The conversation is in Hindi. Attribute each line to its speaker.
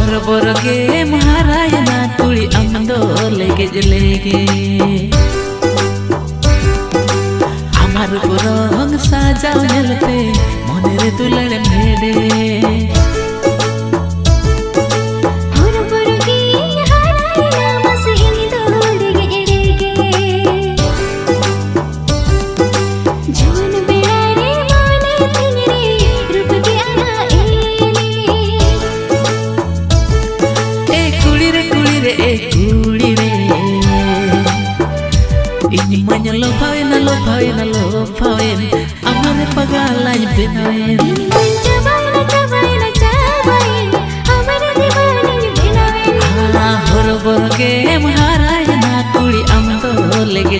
Speaker 1: बरो के महाराय ना तुड़ी अमदो लेगे लेगे हमार रंग साजाओ नेलते मने रे तुलड़ मेडे Lo pawen amane pagalay benawen horo boro ke maharay na tuli amdo lege